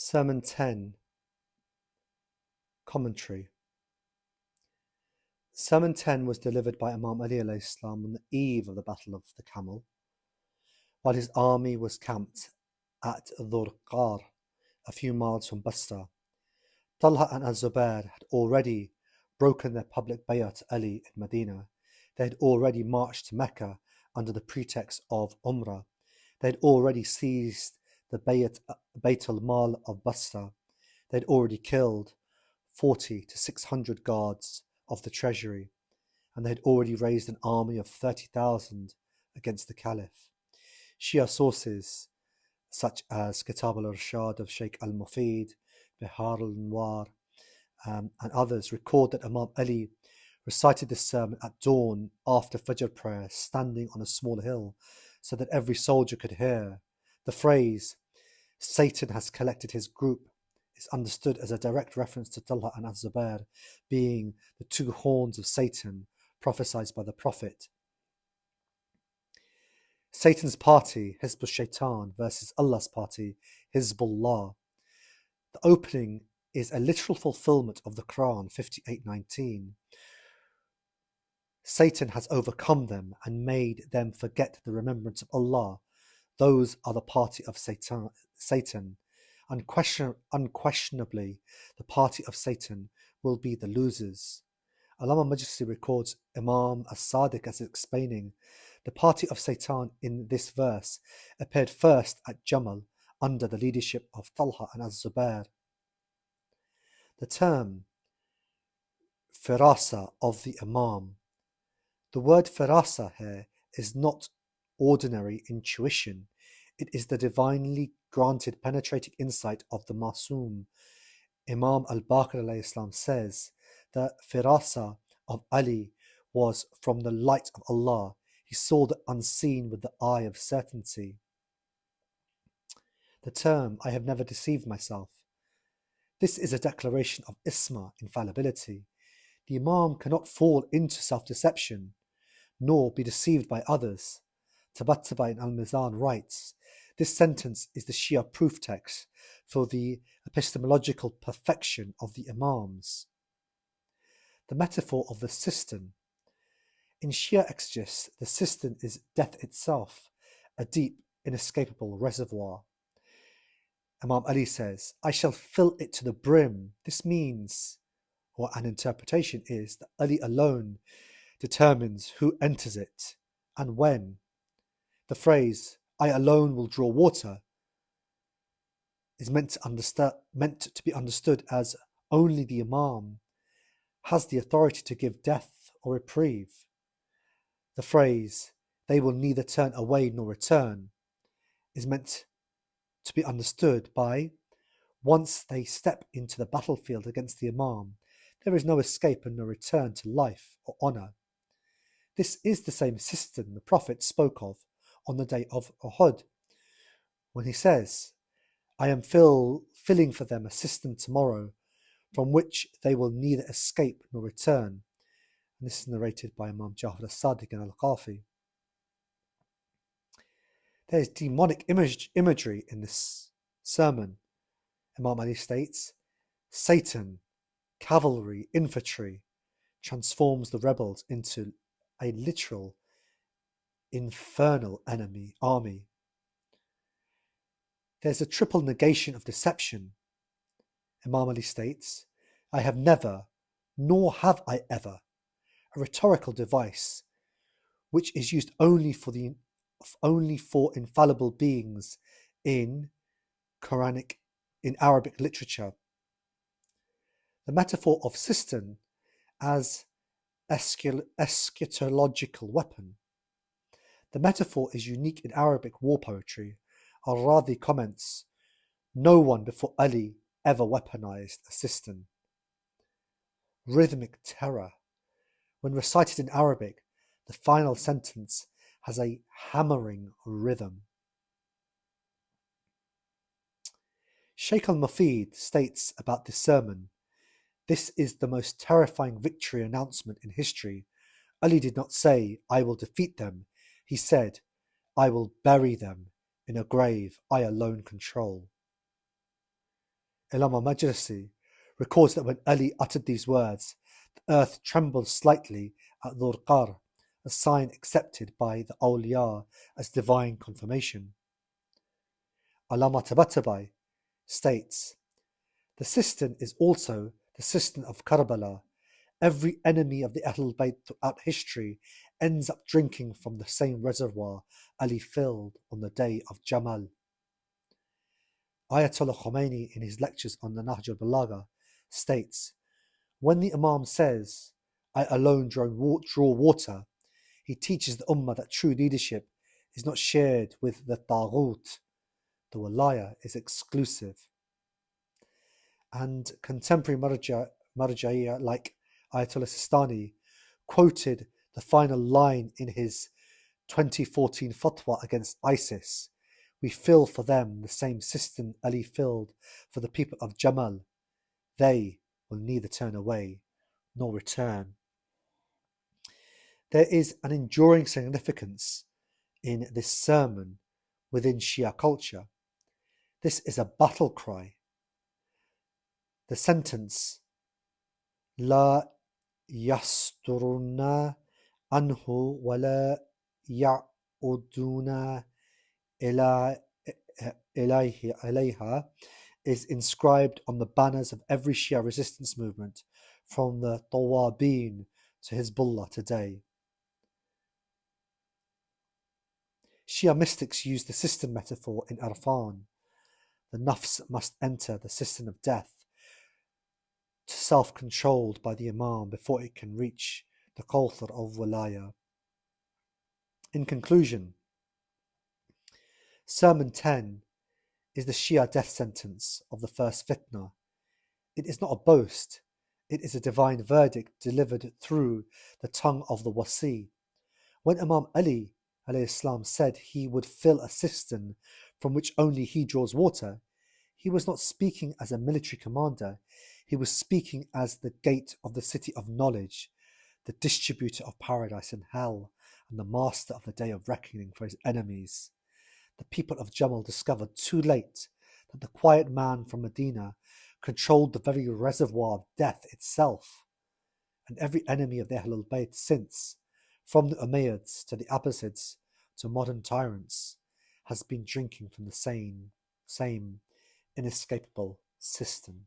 Sermon 10 Commentary. Sermon 10 was delivered by Imam Ali alayhi salam on the eve of the Battle of the Camel, while his army was camped at Dhurqar, a few miles from Basra. Talha and Az-Zubair had already broken their public bay'ah to Ali in Medina. They had already marched to Mecca under the pretext of Umrah. They had already seized the Bayt al-Mal of Basra. They had already killed 40 to 600 guards of the treasury, and they had already raised an army of 30,000 against the Caliph. Shia sources such as Kitab al-Irshad of Sheikh al-Mufid, Bihar al-Anwar, and others record that Imam Ali recited this sermon at dawn after Fajr prayer, standing on a small hill so that every soldier could hear. The phrase, "Satan has collected his group," is understood as a direct reference to Talha and Az-Zubair being the two horns of Satan prophesied by the Prophet. Satan's party, Hizb al-Shaitan, versus Allah's party, Hizbullah. The opening is a literal fulfillment of the Quran 58:19. Satan has overcome them and made them forget the remembrance of Allah. Those are the party of Satan. Unquestionably, the party of Satan will be the losers. Allama Majlisi records Imam as-Sadiq as explaining, the party of Satan in this verse appeared first at Jamal under the leadership of Talha and Az-Zubair. The term firasa of the Imam. The word firasa here is not ordinary intuition. It is the divinely granted penetrating insight of the Masoom. Imam al-Baqir alayhi salam says the firasa of Ali was from the light of Allah. He saw the unseen with the eye of certainty. The term, "I have never deceived myself." This is a declaration of Isma, infallibility. The Imam cannot fall into self-deception, nor be deceived by others. Tabatabai in Al-Mizan writes, this sentence is the Shia proof text for the epistemological perfection of the Imams. The metaphor of the cistern. In Shia exegesis, the cistern is death itself, a deep, inescapable reservoir. Imam Ali says, "I shall fill it to the brim." This means, or an interpretation is, that Ali alone determines who enters it and when. The phrase, "I alone will draw water," is meant to be understood as only the Imam has the authority to give death or reprieve. The phrase, "they will neither turn away nor return," is meant to be understood by, once they step into the battlefield against the Imam, there is no escape and no return to life or honor. This is the same cistern the Prophet spoke of on the day of Uhud, when he says, "I am filling for them a cistern tomorrow, from which they will neither escape nor return." And this is narrated by Imam Jafar as-Sadiq and Al-Qafi. There is demonic imagery in this sermon. Imam Ali states, Satan, cavalry, infantry, transforms the rebels into a literal, infernal army. There's a triple negation of deception. Imam Ali states, "I have never, nor have I ever," a rhetorical device which is used only for infallible beings in Arabic literature. The metaphor of cistern as eschatological weapon. The metaphor is unique in Arabic war poetry. Al-Radi comments, "No one before Ali ever weaponized a cistern." Rhythmic terror. When recited in Arabic, the final sentence has a hammering rhythm. Sheikh al-Mufid states about this sermon, "This is the most terrifying victory announcement in history. Ali did not say, 'I will defeat them.' He said, 'I will bury them in a grave I alone control.'" Ilama Majlisi records that when Ali uttered these words, the earth trembled slightly at Dhul-Qar, a sign accepted by the awliya as divine confirmation. Allama Tabatabai states, the cistern is also the cistern of Karbala. Every enemy of the Ahlul Bayt throughout history ends up drinking from the same reservoir Ali filled on the day of Jamal. Ayatollah Khomeini, in his lectures on the Nahj al-Balagha, states, when the Imam says, I alone draw water, he teaches the Ummah that true leadership is not shared with the Taghut. The Walaya is exclusive. And contemporary Marja'iyya like Ayatollah Sistani quoted the final line in his 2014 fatwa against ISIS. We fill for them the same cistern Ali filled for the people of Jamal. They will neither turn away nor return. There is an enduring significance in this sermon within Shia culture. This is a battle cry. The sentence, La yasturuna anhu wa la ya'uduna ilayha, is inscribed on the banners of every Shia resistance movement, from the Tawabin to Hezbollah today. Shia mystics use the cistern metaphor in Irfan. The nafs must enter the cistern of death, self-controlled by the Imam before it can reach the Kawthar of Walaya. In conclusion, Sermon 10 is the Shia death sentence of the first fitna. It is not a boast, it is a divine verdict delivered through the tongue of the Wasi. When Imam Ali alayhi said he would fill a cistern from which only he draws water, he was not speaking as a military commander, he was speaking as the gate of the city of knowledge, the distributor of paradise and hell, and the master of the day of reckoning for his enemies. The people of Jamal discovered too late that the quiet man from Medina controlled the very reservoir of death itself, and every enemy of the Ahlul Bayt since, from the Umayyads to the Abbasids to modern tyrants, has been drinking from the same inescapable cistern.